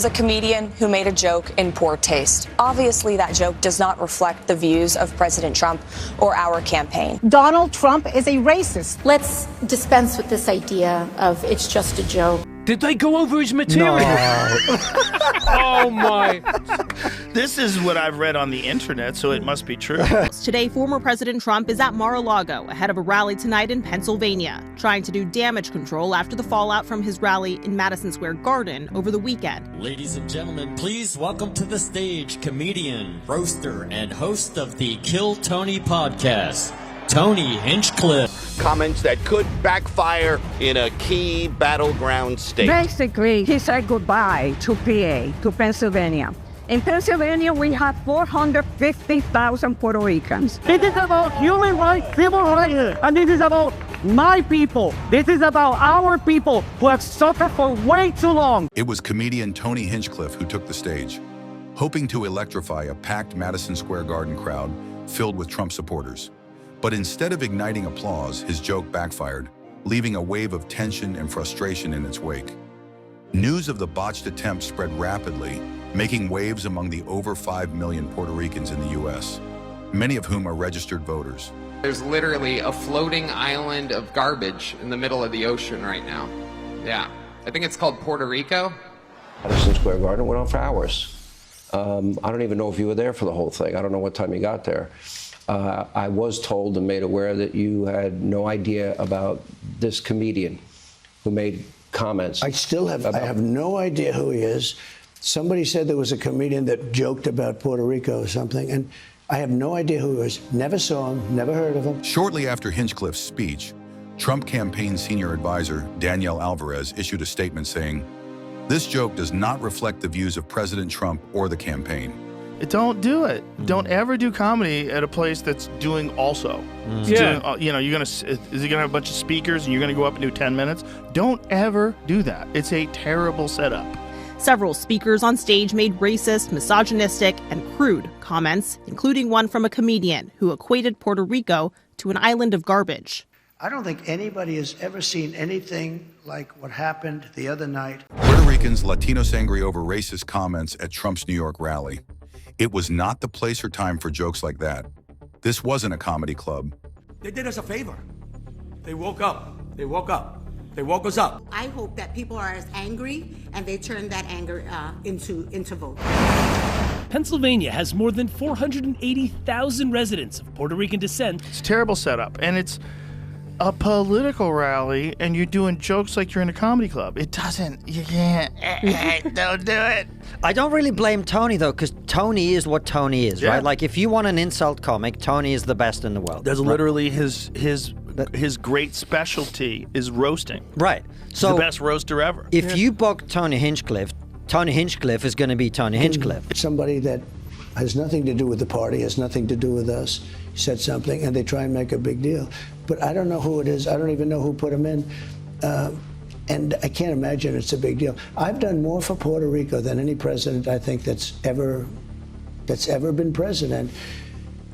Is a comedian who made a joke in poor taste. Obviously, that joke does not reflect the views of President Trump or our campaign. Donald Trump is a racist. Let's dispense with this idea of it's just a joke. Did they go over his material? No. Oh, my. This is what I've read on the internet, so it must be true. Today, former President Trump is at Mar-a-Lago ahead of a rally tonight in Pennsylvania, trying to do damage control after the fallout from his rally in Madison Square Garden over the weekend. Ladies and gentlemen, please welcome to the stage comedian, roaster, and host of the Kill Tony podcast, Tony Hinchcliffe. Comments that could backfire in a key battleground state. Basically, he said goodbye to PA, to Pennsylvania. In Pennsylvania, we have 450,000 Puerto Ricans. This is about human rights, civil rights, and this is about my people. This is about our people who have suffered for way too long. It was comedian Tony Hinchcliffe who took the stage, hoping to electrify a packed Madison Square Garden crowd filled with Trump supporters. But instead of igniting applause, his joke backfired, leaving a wave of tension and frustration in its wake. News of the botched attempt spread rapidly, making waves among the over 5 million Puerto Ricans in the U.S., many of whom are registered voters. There's literally a floating island of garbage in the middle of the ocean right now. Yeah, I think it's called Puerto Rico. Madison Square Garden went on for hours. I don't even know if you were there for the whole thing. I don't know what time you got there. I was told and made aware that you had no idea about this comedian who made comments. I have no idea who he is. Somebody said there was a comedian that joked about Puerto Rico or something, and I have no idea who he was. Never saw him, never heard of him. Shortly after Hinchcliffe's speech, Trump campaign senior advisor Danielle Alvarez issued a statement saying, "This joke does not reflect the views of President Trump or the campaign." Don't do it. Don't ever do comedy at a place that's doing also. Yeah. Is it gonna have a bunch of speakers and you're gonna go up and do 10 minutes? Don't ever do that. It's a terrible setup. Several speakers on stage made racist, misogynistic, and crude comments, including one from a comedian who equated Puerto Rico to an island of garbage. I don't think anybody has ever seen anything like what happened the other night. Puerto Ricans, Latinos angry over racist comments at Trump's New York rally. It was not the place or time for jokes like that. This wasn't a comedy club. They did us a favor. They woke up. They woke up. They woke us up. I hope that people are as angry and they turn that anger into vote. Pennsylvania has more than 480,000 residents of Puerto Rican descent. It's a terrible setup, and it's a political rally, and you're doing jokes like you're in a comedy club. You can't, don't do it. I don't really blame Tony, though, because Tony is what Tony is, right? Like, if you want an insult comic, Tony is the best in the world. There's literally his great specialty is roasting. Right. So the best roaster ever. If you book Tony Hinchcliffe is going to be Tony Hinchcliffe. Somebody that has nothing to do with the party, has nothing to do with us, said something, and they try and make a big deal. But I don't know who it is. I don't even know who put him in. And I can't imagine it's a big deal. I've done more for Puerto Rico than any president, I think, that's ever been president.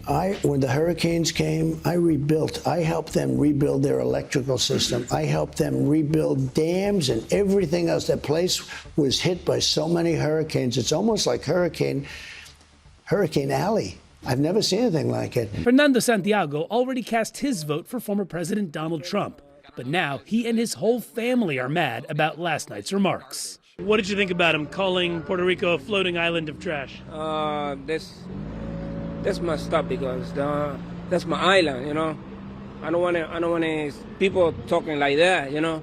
When the hurricanes came, I rebuilt. I helped them rebuild their electrical system. I helped them rebuild dams and everything else. That place was hit by so many hurricanes. It's almost like Hurricane Alley. I've never seen anything like it. Fernando Santiago already cast his vote for former President Donald Trump, but now he and his whole family are mad about last night's remarks. What did you think about him calling Puerto Rico a floating island of trash? That's messed up because that's my island, you know. I don't want people talking like that, you know.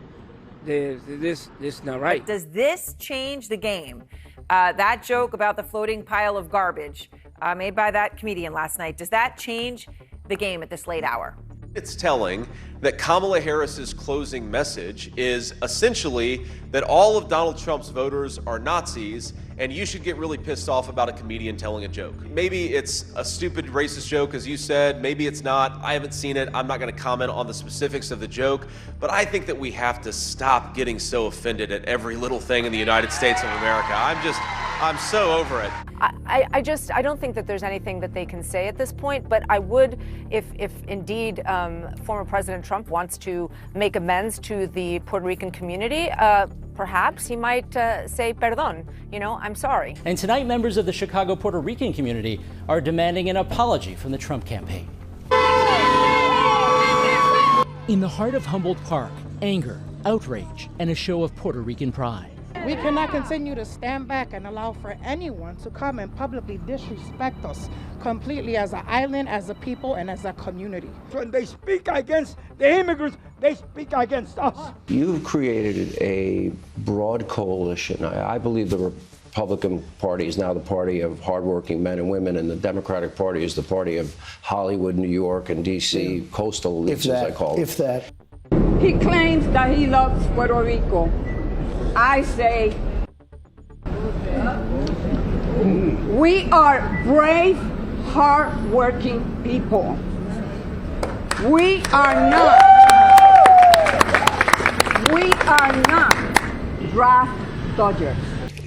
This is not right. Does this change the game? That joke about the floating pile of garbage made by that comedian last night, does that change the game at this late hour? It's telling that Kamala Harris's closing message is essentially that all of Donald Trump's voters are Nazis and you should get really pissed off about a comedian telling a joke. Maybe it's a stupid racist joke, as you said. Maybe it's not. I haven't seen it. I'm not going to comment on the specifics of the joke. But I think that we have to stop getting so offended at every little thing in the United States of America. I'm so over it. I don't think that there's anything that they can say at this point, but I would, if indeed former President Trump wants to make amends to the Puerto Rican community, perhaps he might say perdón, I'm sorry. And tonight, members of the Chicago Puerto Rican community are demanding an apology from the Trump campaign. In the heart of Humboldt Park, anger, outrage, and a show of Puerto Rican pride. We cannot continue to stand back and allow for anyone to come and publicly disrespect us completely as an island, as a people, and as a community. When they speak against the immigrants, they speak against us. You've created a broad coalition. I believe the Republican Party is now the party of hardworking men and women, and the Democratic Party is the party of Hollywood, New York, and D.C., coastal elites, as I call them. If that. He claims that he loves Puerto Rico. I say, we are brave, hard-working people. We are not draft dodgers.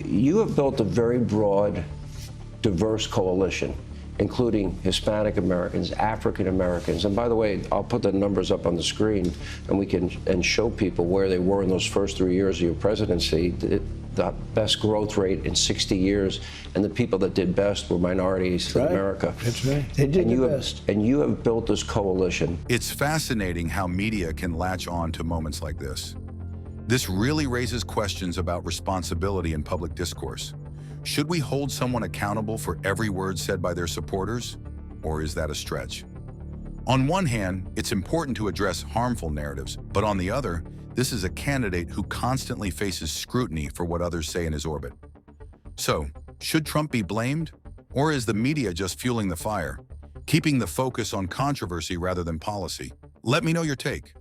You have built a very broad, diverse coalition, including Hispanic Americans, African Americans. And by the way, I'll put the numbers up on the screen and we can show people where they were in those first 3 years of your presidency. The best growth rate in 60 years, and the people that did best were minorities in America. That's right. They did the best. And you have built this coalition. It's fascinating how media can latch on to moments like this. This really raises questions about responsibility in public discourse. Should we hold someone accountable for every word said by their supporters, or is that a stretch? On one hand, it's important to address harmful narratives, but on the other, this is a candidate who constantly faces scrutiny for what others say in his orbit. So, should Trump be blamed, or is the media just fueling the fire, keeping the focus on controversy rather than policy? Let me know your take.